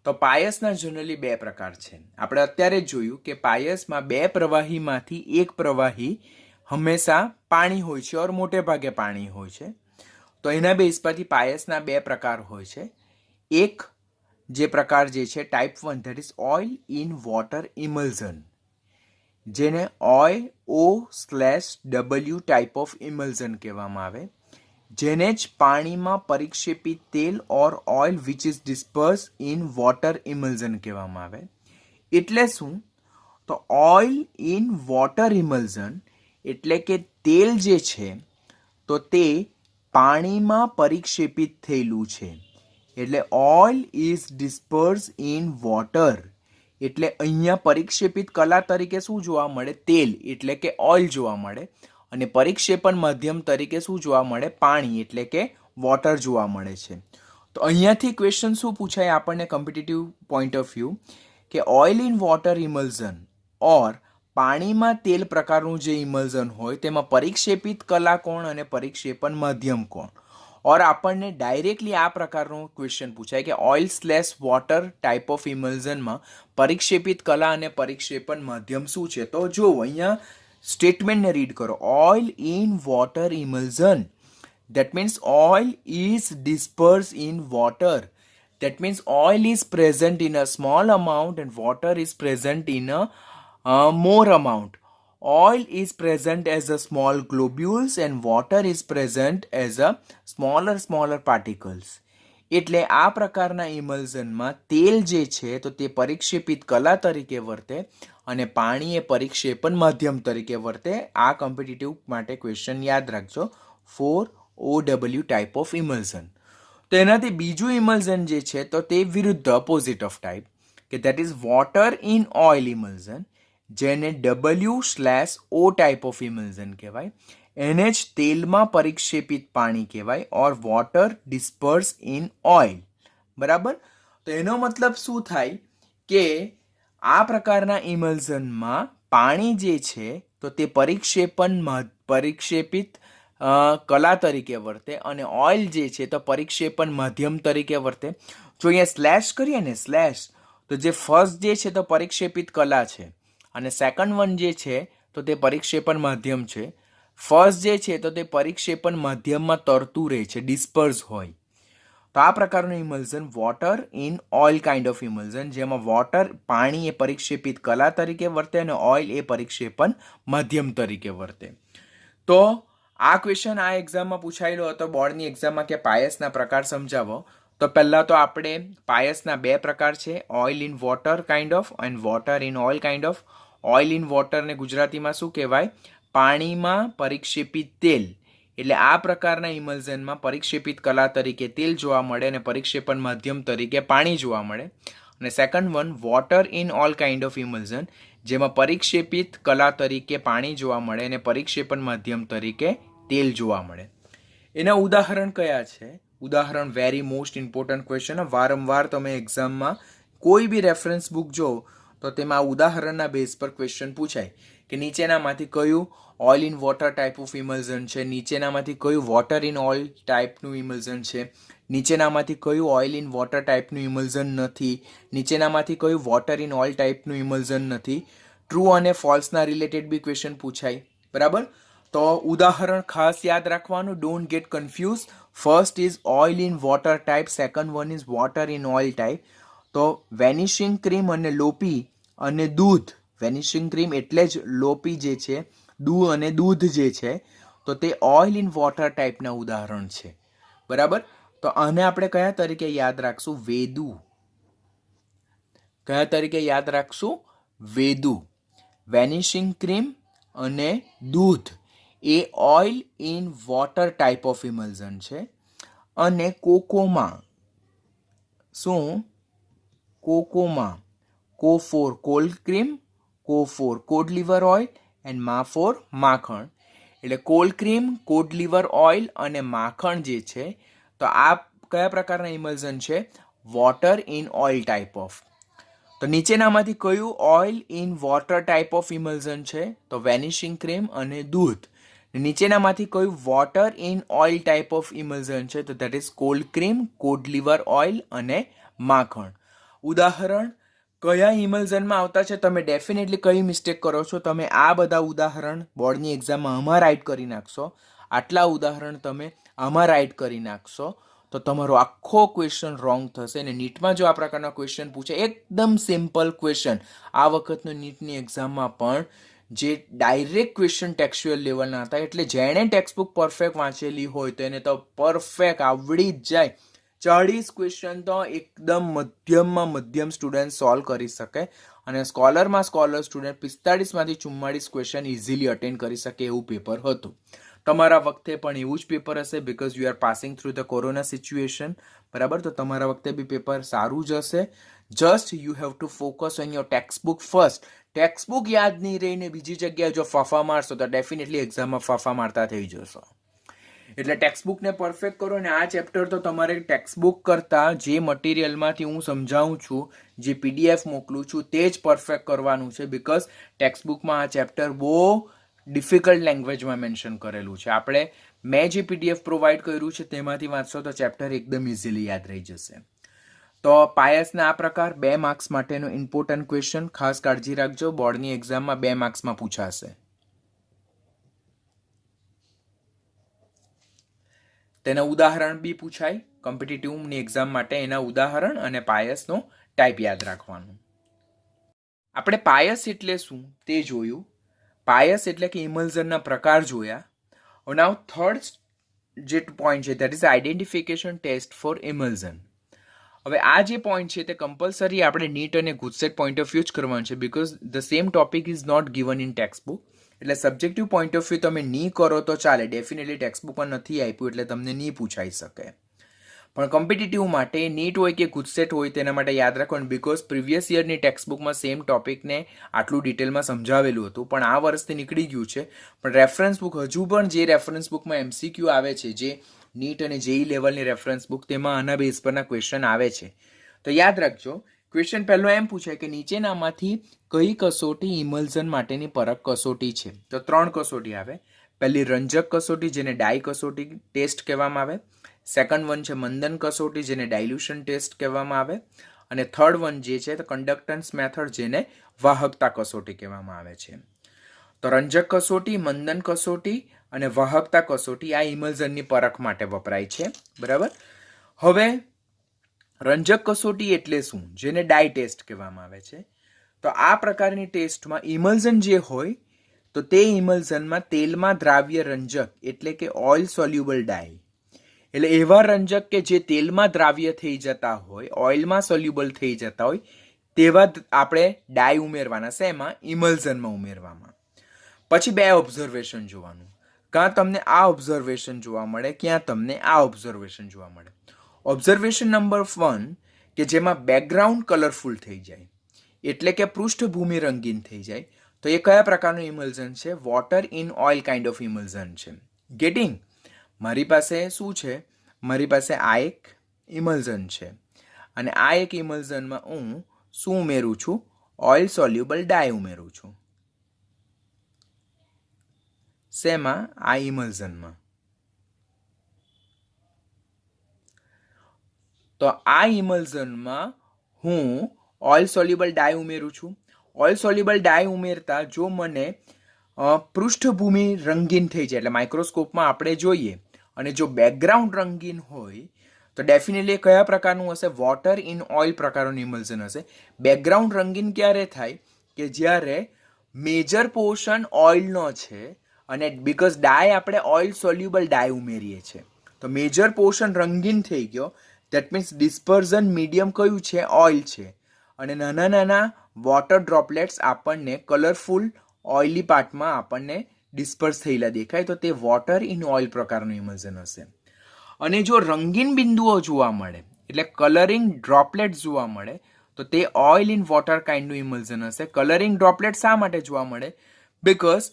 તો પાયસના જનરલી બે પ્રકાર છે. આપણે અત્યારે જ જોયું કે પાયસમાં બે પ્રવાહીમાંથી એક પ્રવાહી હંમેશા પાણી હોય છે ઓર મોટે ભાગે પાણી હોય છે. તો એના બેઝ પરથી પાયસના બે પ્રકાર હોય છે. એક જે પ્રકાર જે છે type 1 that is oil in water emulsion, જેને OO/W ટાઈપ ઓફ ઇમલ્ઝન કહેવામાં આવે, જેને જ પાણીમાં પરિક્ષેપિત તેલ or oil which is disperse in water emulsion કહેવામાં આવે. એટલે શું? તો ઓઇલ ઇન વોટર ઇમલ્ઝન એટલે કે તેલ જે છે તો તે પાણીમાં પરિક્ષેપિત થયેલું છે. એટલે oil is disperse in water એટલે અહીંયા પરિક્ષેપિત કલા તરીકે શું જોવા મળે? તેલ એટલે કે ઓઇલ જોવા મળે. અને પરિક્ષેપણ માધ્યમ તરીકે શું જોવા મળે? પાણી એટલે કે વોટર જોવા મળે છે. તો અહીંયાથી ક્વેશ્ચન શું પૂછાય આપણને કોમ્પિટિટિવ પોઈન્ટ ઓફ વ્યૂ કે ઓઇલ ઇન વોટર ઇમલ્ઝન ઓર પાણીમાં તેલ પ્રકારનું જે ઇમલ્ઝન હોય તેમાં પરિક્ષેપિત કલા કોણ અને પરિક્ષેપણ માધ્યમ કોણ? ઓર આપણને ડાયરેક્ટલી આ પ્રકારનો ક્વેશ્ચન પૂછાય કે ઓઇલ/વોટર ટાઈપ ઓફ ઇમલ્ઝનમાં પરિક્ષેપિત કલા અને પરિક્ષેપણ માધ્યમ શું છે? તો જો અહીંયા સ્ટેટમેન્ટને રીડ કરો. Oil in water emulsion that means oil is dispersed in water. That means oil is present in a small amount and water is present in a more amount. Oil is present as a small globules and water is present as a smaller particles. એટલે આ પ્રકારના ઇમલ્ઝનમાં તેલ જે છે તો તે પરિક્ષેપિત કલા તરીકે વર્તે અને પાણી એ પરિક્ષેપણ માધ્યમ તરીકે વર્તે. આ કોમ્પિટિટિવ માટે ક્વેશ્ચન યાદ રાખજો. 4OW type of emulsion. તો એનાથી બીજું ઇમલ્ઝન જે છે તો તે વિરુદ્ધ ઓપોઝિટ ઓફ ટાઈપ કે that is water in oil emulsion, જેને W/O ટાઈપ ઓફ ઇમલ્ઝન કહેવાય. એને જ તેલમાં પરિક્ષેપિત પાણી કહેવાય ઓર વોટર ડિસ્પર્સ ઇન ઓઇલ. બરાબર? તો એનો મતલબ શું થાય કે આ પ્રકારના ઇમલ્ઝનમાં પાણી જે છે તો તે પરિક્ષેપિત કલા તરીકે વર્તે અને ઓઇલ જે છે તો પરિક્ષેપણ માધ્યમ તરીકે વર્તે. જો અહીંયા સ્લેશ કરીએ ને સ્લેશ, તો જે ફર્સ્ટ જે છે તો પરિક્ષેપિત કલા છે અને સેકન્ડ વન જે છે તો તે પરિક્ષેપણ માધ્યમ છે. ફર્સ્ટ જે છે તો તે પરિક્ષેપણ માધ્યમમાં તરતું રહે છે, ડિસ્પર્સ હોય. તો આ પ્રકારનું emulsion water in oil kind of emulsion, જેમાં વોટર પાણી એ પરિક્ષેપિત કલા તરીકે વર્તે અને ઓઇલ એ પરિક્ષેપણ માધ્યમ તરીકે વર્તે. તો આ ક્વેશ્ચન આ એક્ઝામમાં પૂછાયેલો હતો બોર્ડની એક્ઝામમાં કે પાયસના પ્રકાર સમજાવો. તો પહેલાં તો આપણે પાયસના બે પ્રકાર છે, oil in water kind of and water in oil kind of. Oil in વોટરને ગુજરાતીમાં શું કહેવાય? પાણીમાં પરિક્ષેપિત તેલ. એટલે આ પ્રકારના ઇમલ્ઝનમાં પરિક્ષેપિત કલા તરીકે તેલ જોવા મળે અને પરિક્ષેપણ માધ્યમ તરીકે પાણી જોવા મળે. અને second one water in oil kind of emulsion, જેમાં પરિક્ષેપિત કલા તરીકે પાણી જોવા મળે અને પરિક્ષેપણ માધ્યમ તરીકે તેલ જોવા મળે. એના ઉદાહરણ કયા છે? ઉદાહરણ વેરી મોસ્ટ ઇમ્પોર્ટન્ટ ક્વેશ્ચન. વારંવાર તમે એક્ઝામમાં કોઈ બી રેફરન્સ બુક જો તો તેમાં ઉદાહરણના બેઝ પર ક્વેશ્ચન પૂછાય કે નીચેનામાંથી કયું oil in water type of emulsion છે, નીચેનામાંથી કયું વોટર ઇન ઓઇલ ટાઈપનું ઇમલ્ઝન છે, નીચેનામાંથી કયું ઓઇલ ઇન વોટર ટાઈપનું ઇમલ્ઝન નથી, નીચેનામાંથી કયું વોટર ઇન ઓઇલ ટાઈપનું ઇમલ્ઝન નથી. ટ્રુ અને ફોલ્સના રિલેટેડ બી ક્વેશ્ચન પૂછાય. બરાબર? તો ઉદાહરણ ખાસ યાદ રાખવાનું. Don't get confuse. First is oil in water type, second one is water in oil type. તો વેનિશિંગ ક્રીમ અને લોપી અને દૂધ, વેનિશિંગ ક્રીમ એટલે જ લોપી જે છે અને દૂધ જે છે તો તે ઓઇલ ઇન વોટર ટાઈપના ઉદાહરણ છે. બરાબર? તો આને આપણે કયા તરીકે યાદ રાખશું? વેદુ. કયા તરીકે યાદ રાખશું? વેદુ, વેનિશિંગ ક્રીમ અને દૂધ એ oil in water type of emulsion છે. અને કોકોમા શું? કોકોમા, કો ફોર કોલ્ડ ક્રીમ, કો for cod liver oil and મા ફોર માખણ. એટલે cold cream, cod liver oil અને માખણ જે છે તો આ કયા પ્રકારના ઇમલ્ઝન છે? Water in oil type of. તો નીચેનામાંથી કયું oil in water type of emulsion છે? તો વેનિશિંગ ક્રીમ અને દૂધ. નીચેનામાંથી કયું water in oil type of emulsion છે? તો that is cold cream, cod liver oil અને માખણ. ઉદાહરણ કયા ઇમલ્ઝનમાં આવતા છે? તમે ડેફિનેટલી કઈ મિસ્ટેક કરો છો? તમે આ બધા ઉદાહરણ બોર્ડની એક્ઝામમાં આમાં રાઇટ કરી નાખશો. આટલા ઉદાહરણ તમે આમાં રાઇટ કરી નાખશો તો તમારો આખો ક્વેશ્ચન રોંગ થશે. અને નીટમાં જો આ પ્રકારના ક્વેશ્ચન પૂછે, એકદમ સિમ્પલ ક્વેશ્ચન, આ વખતનો નીટની એક્ઝામમાં પણ જે ડાયરેક્ટ ક્વેશ્ચન ટેક્સ્ચ્યુઅલ લેવલના હતા, એટલે જેણે ટેક્સ્ટબુક પરફેક્ટ વાંચેલી હોય તો એને તો પરફેક્ટ આવડી જ જાય. 40 ક્વેશ્ચન તો એકદમ મધ્યમ સ્ટુડન્ટ સોલ્વ કરી શકે. અને સ્કોલર સ્ટુડન્ટ 45માંથી 44 ક્વેશ્ચન ઇઝીલી અટેન્ડ કરી શકે એવું પેપર હતું. તમારા વખતે પણ એવું જ પેપર હશે, because you are passing through the corona situation. બરાબર? તો તમારા વખતે બી પેપર સારું જ હશે. Just you have to focus on your textbook first. Textbook યાદ નહીં રહીને બીજી જગ્યાએ જો ફાફા મારશો તો ડેફિનેટલી એક્ઝામમાં ફાફા મારતા થઈ જશો. એટલે ટેક્સ્ટબુકને પરફેક્ટ કરો. અને આ ચેપ્ટર તો તમારે ટેક્સ્ટબુક કરતાં જે મટીરિયલમાંથી હું સમજાવું છું, જે PDF મોકલું છું તે જ પરફેક્ટ કરવાનું છે. બીકોઝ ટેક્સ્ટબુકમાં આ ચેપ્ટર બહુ ડિફિકલ્ટ લેંગ્વેજમાં મેન્શન કરેલું છે. મેં જે PDF પ્રોવાઈડ કર્યું છે તેમાંથી વાંચશો તો ચેપ્ટર એકદમ ઇઝીલી યાદ રહી જશે. તો પાયસના આ પ્રકાર 2 માર્ક્સ માટેનો ઇમ્પોર્ટન્ટ ક્વેશ્ચન, ખાસ કાળજી રાખજો, બોર્ડની એક્ઝામમાં 2 માર્ક્સમાં પૂછાશે. તેના ઉદાહરણ બી પૂછાય કોમ્પિટિટિવની એક્ઝામ માટે. એના ઉદાહરણ અને પાયસનો ટાઈપ યાદ રાખવાનું. આપણે પાયસ એટલે શું તે જોયું. પાયસ એટલે કે ઇમલ્ઝનના પ્રકાર જોયા. નાઉ થર્ડ જે પોઈન્ટ છે that is identification test for emulsion. હવે આ જે પોઈન્ટ છે તે કમ્પલસરી આપણે નીટ અને ગુજસેટ પોઈન્ટ ઓફ વ્યૂ જ કરવાનું છે, because the same topic is not given in textbook. એટલે સબ્જેક્ટિવ પોઈન્ટ ઓફ વ્યૂ તમે નહીં કરો તો ચાલે, ડેફિનેટલી ટેક્સ્ટબુકમાં નથી આપ્યું એટલે તમને નહીં પૂછાઈ શકે. પણ કોમ્પિટિટિવ માટે નીટ હોય કે ગુજસેટ હોય તેના માટે યાદ રાખવાનું, બીકોઝ પ્રીવિયસ યરની ટેક્સ્ટબુકમાં સેમ ટોપિકને આટલું ડિટેલમાં સમજાવેલું હતું, પણ આ વર્ષથી નીકળી ગયું છે. પણ રેફરન્સ બુક હજુ પણ જે રેફરન્સ બુકમાં MCQ આવે છે, જે નીટ અને JEE લેવલની રેફરન્સ બુક, તેમાં આના બેઝ પરના ક્વેશ્ચન આવે છે. તો યાદ રાખજો. ક્વેશ્ચન પહેલો એમ પૂછાય કે નીચેનામાંથી કઈ કસોટી ઇમલ્ઝન માટેની પરખ કસોટી છે? તો 3 કસોટી આવે. પહેલી રંજક કસોટી, જેને ડાઈ કસોટી ટેસ્ટ કહેવામાં આવે. સેકન્ડ વન છે મંદન કસોટી, જેને ડાયલ્યુશન ટેસ્ટ કહેવામાં આવે. અને થર્ડ વન જે છે તો કન્ડક્ટન્સ મેથડ, જેને વાહકતા કસોટી કહેવામાં આવે છે. તો રંજક કસોટી, મંદન કસોટી અને વાહકતા કસોટી આ ઇમલ્ઝનની પરખ માટે વપરાય છે. બરાબર? હવે રંજક કસોટી એટલે શું? જેને ડાઈ ટેસ્ટ કહેવામાં આવે છે. તો આ પ્રકારની ટેસ્ટમાં ઇમલ્ઝન જે હોય તો તે ઇમલ્ઝનમાં તેલમાં દ્રાવ્ય રંજક એટલે કે ઓઇલ સોલ્યુબલ ડાઈ, એટલે એવા રંજક કે જે તેલમાં દ્રાવ્ય થઈ જતા હોય, ઓઇલમાં સોલ્યુબલ થઈ જતા હોય તેવા આપણે ડાઈ ઉમેરવાના છે. એમાં ઇમલ્ઝનમાં ઉમેરવામાં. પછી 2 ઓબ્ઝર્વેશન જોવાનું. ક્યાં તમને આ ઓબ્ઝર્વેશન જોવા મળે, ક્યાં તમને આ ઓબ્ઝર્વેશન જોવા મળે. ઓબ્ઝર્વેશન નંબર 1 કે જેમાં બેકગ્રાઉન્ડ કલરફુલ થઈ જાય, એટલે કે પૃષ્ઠભૂમિ રંગીન થઈ જાય, તો એ કયા પ્રકારનું ઇમલ્ઝન છે? Water in oil kind of emulsion છે. ગેટિંગ? મારી પાસે શું છે? મારી પાસે આ એક ઇમલ્ઝન છે અને આ એક ઇમલ્ઝનમાં હું શું ઉમેરું છું? ઓઇલ સોલ્યુબલ ડાઈ ઉમેરું છું. શેમાં? આ ઇમલ્ઝનમાં. તો આ ઇમલ્ઝનમાં હું ઓઇલ સોલ્યુબલ ડાઈ ઉમેરું છું. ઓઇલ સોલ્યુબલ ડાઈ ઉમેરતા જો મને પૃષ્ઠભૂમિ રંગીન થઈ જાય, એટલે માઇક્રોસ્કોપમાં આપણે જોઈએ, અને જો બેકગ્રાઉન્ડ રંગીન હોય તો ડેફિનેટલી કયા પ્રકારનું હશે? વોટર ઇન ઓઇલ પ્રકારનું ઇમલ્ઝન હશે. બેકગ્રાઉન્ડ રંગીન ક્યારે થાય? કે જ્યારે મેજર પોર્શન ઓઇલનો છે અને બીકોઝ ડાય આપણે ઓઇલ સોલ્યુબલ ડાય ઉમેરીએ છીએ, તો મેજર પોર્શન રંગીન થઈ ગયો. દેટ મીન્સ ડિસ્પર્ઝન મીડિયમ કયું છે? ઓઇલ છે. અને નાના નાના વોટર ડ્રોપલેટ્સ આપણને કલરફુલ ઓઇલી પાર્ટમાં આપણને ડિસ્પર્સ થયેલા દેખાય, તો તે વોટર ઇન ઓઇલ પ્રકારનું ઇમલ્ઝન હશે. અને જો રંગીન બિંદુઓ જોવા મળે એટલે કલરિંગ ડ્રોપલેટ્સ જોવા મળે તો તે ઓઇલ ઇન વોટર કાઇન્ડનું ઇમલ્ઝન હશે. કલરિંગ ડ્રોપલેટ શા માટે જોવા મળે? બિકોઝ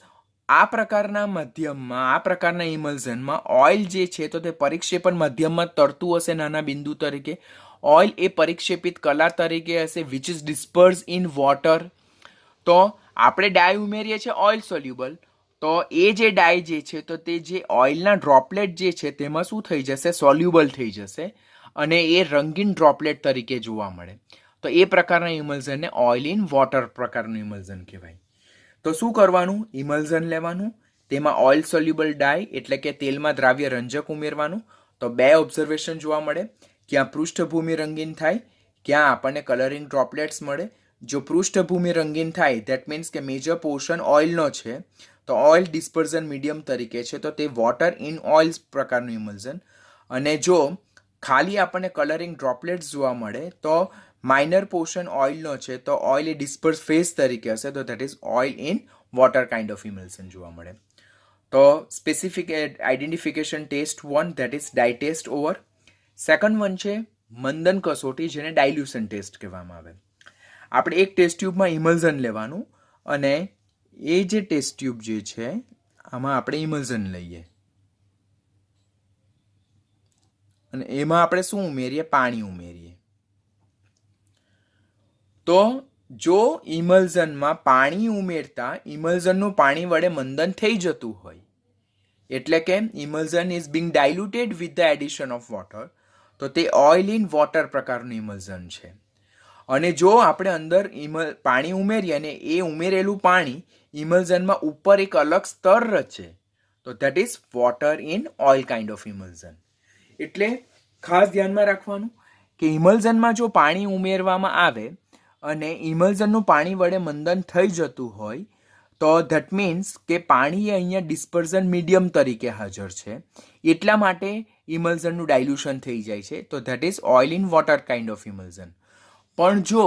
આ પ્રકારના મધ્યમમાં, આ પ્રકારના ઇમલ્ઝનમાં ઓઇલ જે છે તો તે પરિક્ષેપણ મધ્યમમાં તરતું હશે નાના બિંદુ તરીકે. ઓઇલ એ પરિક્ષેપિત કલા તરીકે હશે which is disperse in water. તો આપણે ડાય ઉમેરીએ છીએ ઓઇલ સોલ્યુબલ, તો એ જે ડાય જે છે તો તે જે ઓઇલના ડ્રોપલેટ જે છે તેમાં શું થઈ જશે? સોલ્યુબલ થઈ જશે અને એ રંગીન ડ્રોપલેટ તરીકે જોવા મળે. તો એ પ્રકારના ઇમલ્ઝનને ઓઇલ ઇન વોટર પ્રકારનું ઇમલ્ઝન કહેવાય. તો શું કરવાનું? ઇમલ્ઝન લેવાનું, તેમાં ઓઇલ સોલ્યુબલ ડાય એટલે કે તેલમાં દ્રાવ્ય રંજક ઉમેરવાનું. તો બે ઓબ્ઝર્વેશન જોવા મળે, ક્યાં પૃષ્ઠભૂમિ રંગીન થાય, ક્યાં આપણને કલરિંગ ડ્રોપલેટ્સ મળે. જો પૃષ્ઠભૂમિ રંગીન થાય દેટ મીન્સ કે મેજર પોર્શન ઓઇલનો છે, તો ઓઇલ ડિસ્પર્ઝન મીડિયમ તરીકે છે, તો તે વોટર ઇન ઓઇલ પ્રકારનું ઇમલ્ઝન. અને જો ખાલી આપણને કલરિંગ ડ્રોપલેટ્સ જોવા મળે તો માઇનર પોર્શન ઓઇલનો છે, તો ઓઇલ એ ડિસ્પર્સ ફેઝ તરીકે હશે, તો that is oil in water kind of emulsion જોવા મળે. તો specific identification test 1 that is dye test over. Second one છે મંદન કસોટી, જેને ડાયલ્યુશન ટેસ્ટ કહેવામાં આવે. આપણે એક ટેસ્ટ ટ્યુબમાં ઇમલ્ઝન લેવાનું અને એ જે ટેસ્ટ ટ્યુબ જે છે આમાં આપણે ઇમલ્ઝન લઈએ અને એમાં આપણે શું ઉમેરીએ? પાણી ઉમેરીએ. તો જો ઇમલ્ઝનમાં પાણી ઉમેરતા ઇમલ્ઝનનું પાણી વડે મંદન થઈ જતું હોય, એટલે કે emulsion is being diluted with the addition of water, તો તે ઓઇલ ઇન વોટર પ્રકારનું ઇમલ્ઝન છે. અને જો આપણે અંદર પાણી ઉમેરીએ અને એ ઉમેરેલું પાણી ઇમલ્ઝનમાં ઉપર એક અલગ સ્તર રચે, તો that is water in oil kind of emulsion. એટલે ખાસ ધ્યાનમાં રાખવાનું કે ઇમલ્ઝનમાં જો પાણી ઉમેરવામાં આવે અને ઇમલ્ઝનનું પાણી વડે મંદન થઈ જતું હોય, તો ધેટ મીન્સ કે પાણી એ અહીંયા ડિસ્પર્ઝન મીડિયમ તરીકે હાજર છે, એટલા માટે ઇમલ્ઝનનું ડાયલ્યુશન થઈ જાય છે, તો that is oil in water kind of emulsion. પણ જો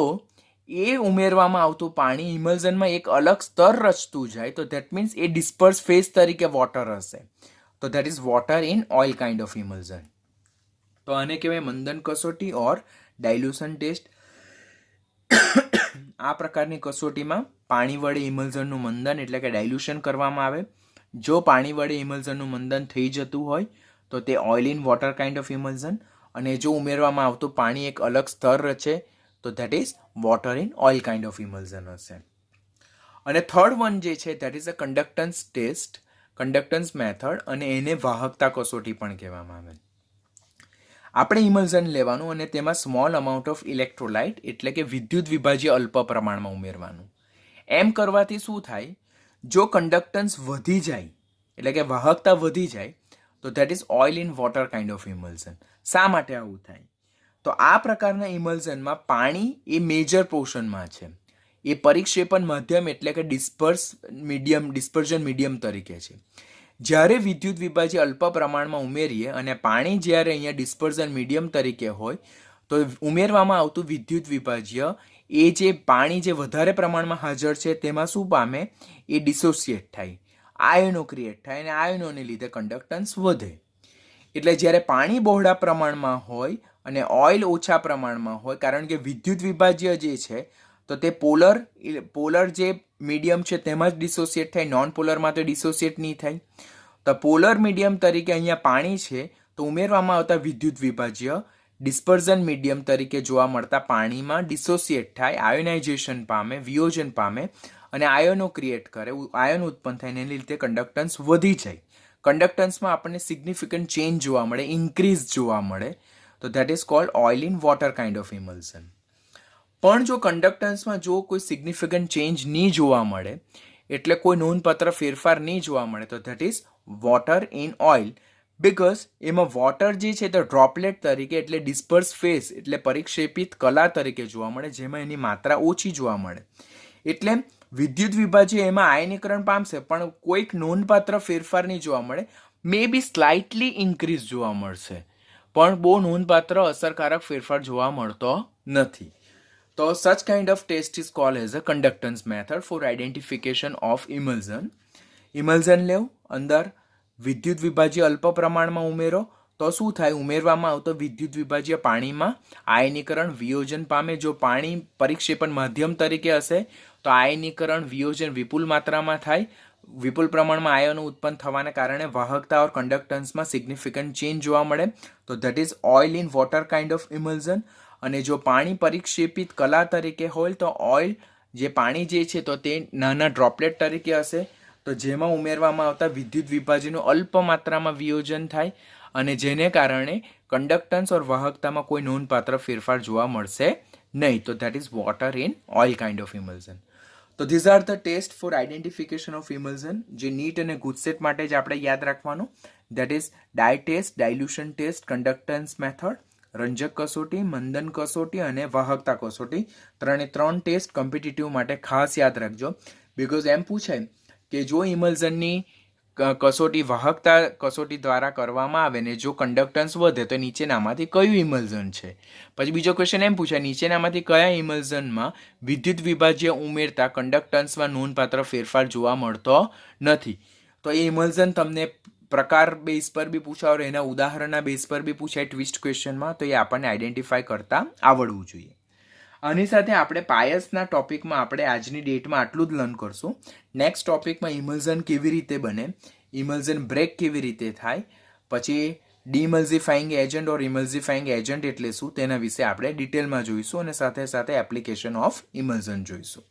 એ ઉમેરવામાં આવતું પાણી ઇમલ્ઝનમાં એક અલગ સ્તર રચતું જાય, તો ધેટ મીન્સ એ ડિસ્પર્સ ફેઝ તરીકે વોટર હશે, તો that is water in oil kind of emulsion. તો આને કહેવાય મંદન કસોટી ઓર ડાયલ્યુશન ટેસ્ટ. આ પ્રકારની કસોટીમાં પાણી વડે ઇમલ્ઝનનું મંદન એટલે કે ડાયલ્યુશન કરવામાં આવે. જો પાણી વડે ઇમલ્ઝનનું મંદન થઈ જતું હોય તો તે oil in water kind of emulsion, અને જો ઉમેરવામાં આવતું પાણી એક અલગ સ્તર રચે તો that is water in oil kind of emulsion હશે. અને થર્ડ વન જે છે that is a conductance test, conductance method, અને એને વાહકતા કસોટી પણ કહેવામાં આવે. આપણે ઇમલ્ઝન લેવાનું અને તેમાં સ્મોલ અમાઉન્ટ ઓફ ઇલેક્ટ્રોલાઇટ એટલે કે વિદ્યુત વિભાજ્ય અલ્પ પ્રમાણમાં ઉમેરવાનું. એમ કરવાથી શું થાય? જો કન્ડક્ટન્સ વધી જાય એટલે કે વાહકતા વધી જાય તો that is oil in water kind of emulsion. શા માટે આવું થાય? તો આ પ્રકારના ઇમલ્ઝનમાં પાણી એ મેજર પોર્શનમાં છે, એ પરિક્ષેપણ માધ્યમ એટલે કે ડિસ્પર્ઝન મીડિયમ તરીકે છે. જ્યારે વિદ્યુત વિભાજ્ય અલ્પ પ્રમાણમાં ઉમેરીએ અને પાણી જ્યારે અહીંયા ડિસ્પર્ઝન મીડિયમ તરીકે હોય, તો ઉમેરવામાં આવતું વિદ્યુત વિભાજ્ય એ જે પાણી જે વધારે પ્રમાણમાં હાજર છે તેમાં શું પામે? એ ડિસોસિએટ થાય, આયનો ક્રિએટ થાય, અને આયનોને લીધે કન્ડક્ટન્સ વધે. એટલે જ્યારે પાણી બહોળા પ્રમાણમાં હોય અને ઓઇલ ઓછા પ્રમાણમાં હોય, કારણ કે વિદ્યુત વિભાજ્ય જે છે તો તે પોલર જે મીડિયમ છે તેમાં જ ડિસોસિએટ થાય, નોન પોલરમાં તો ડિસોસિએટ નહીં થાય. તો પોલર મીડિયમ તરીકે અહીંયા પાણી છે, તો ઉમેરવામાં આવતા વિદ્યુત વિભાજ્ય ડિસ્પર્ઝન મીડિયમ તરીકે જોવા મળતા પાણીમાં ડિસોસિએટ થાય, આયોનાઇઝેશન પામે, વિયોજન પામે અને આયનો ક્રિએટ કરે, આયન ઉત્પન્ન થાય, એને લીધે કન્ડક્ટન્સ વધી જાય. કન્ડક્ટન્સમાં આપણને સિગ્નિફિકન્ટ ચેન્જ જોવા મળે, ઇન્ક્રીઝ જોવા મળે, તો that is cold oil in water kind of emulsion. પણ જો કન્ડક્ટન્સમાં જો કોઈ સિગ્નિફિકન્ટ ચેન્જ નહીં જોવા મળે, એટલે કોઈ નોંધપાત્ર ફેરફાર નહીં જોવા મળે, તો that is water in oil. Because એમાં વોટર જે છે તે ડ્રોપલેટ તરીકે એટલે ડિસ્પર્સ ફેઝ એટલે પરિક્ષેપિત કલા તરીકે જોવા મળે, જેમાં એની માત્રા ઓછી જોવા મળે. એટલે વિદ્યુત વિભાજ્ય એમાં આયનીકરણ પામશે પણ કોઈક નોંધપાત્ર ફેરફાર નહીં જોવા મળે, મે બી સ્લાઇટલી ઇન્ક્રીઝ જોવા મળશે, પણ બહુ નોંધપાત્ર અસરકારક ફેરફાર જોવા મળતો નથી. તો such kind of test is called as a conductance method for identification of emulsion. ઇમલ્ઝન લેવું, અંદર વિદ્યુત વિભાજ્ય અલ્પ પ્રમાણમાં ઉમેરો તો શું થાય? ઉમેરવામાં આવતો વિદ્યુત વિભાજ્ય પાણીમાં આયનીકરણ વિયોજન પામે. જો પાણી પરિક્ષેપણ માધ્યમ તરીકે હશે તો આયનીકરણ વિયોજન વિપુલ માત્રામાં થાય. વિપુલ પ્રમાણમાં આયનો ઉત્પન્ન થવાને કારણે વાહકતા ઓર કંડક્ટન્સમાં સિગ્નિફિકન્ટ ચેન્જ જોવા મળે. તો that is oil in water kind of emulsion. અને જો પાણી પરિક્ષેપિત કલા તરીકે હોય તો ઓઇલ જે પાણી જે છે તો તે નાના ડ્રોપલેટ તરીકે હશે. તો જેમાં ઉમેરવામાં આવતા વિદ્યુત વિભાજનનું અલ્પ માત્રામાં વિયોજન થાય અને જેને કારણે કંડક્ટન્સ ઓર વાહકતામાં કોઈ નોંધપાત્ર ફેરફાર જોવા મળશે નહીં. તો that is water in oil kind of emulsion. તો these are the test for identification of emulsion, જે નીટ અને ગુજસેટ માટે જ આપણે યાદ રાખવાનું. That is dye test, dilution test, conductance method, રંજક કસોટી, મંદન કસોટી અને વાહકતા કસોટી. ત્રણે ત્રણ ટેસ્ટ કોમ્પિટિટિવ માટે ખાસ યાદ રાખજો. બિકોઝ એમ પૂછાય કે જો ઇમલ્ઝનની કસોટી વાહકતા કસોટી દ્વારા કરવામાં આવે ને જો કંડક્ટન્સ વધે તો નીચેનામાંથી કયું ઇમલ્ઝન છે. પછી બીજો ક્વેશ્ચન એમ પૂછાય નીચેનામાંથી કયા ઇમલ્ઝનમાં વિદ્યુત વિભાજ્ય ઉમેરતા કંડક્ટન્સમાં નોંધપાત્ર ફેરફાર જોવા મળતો નથી. તો એ ઇમલ્ઝન તમને પ્રકાર બેઝ પર બી પૂછાય એના ઉદાહરણના બેઝ પર બી પૂછાય ટ્વિસ્ટ ક્વેશ્ચનમાં, તો એ આપણને આઈડેન્ટિફાય કરતા આવડવું જોઈએ. આની સાથે આપણે પાયસના ટોપિકમાં આપણે આજની ડેટમાં આટલું જ લર્ન કરશું. નેક્સ્ટ ટોપિકમાં ઇમલ્ઝન કેવી રીતે બને, ઇમલ્ઝન બ્રેક કેવી રીતે થાય, પછી ડીમલ્ઝિફાઈંગ એજન્ટ ઓર ઇમલ્ઝિફાઈંગ એજન્ટ એટલે શું તેના વિશે આપણે ડિટેલમાં જોઈશું અને સાથે સાથે એપ્લિકેશન ઓફ ઇમલ્ઝન જોઈશું.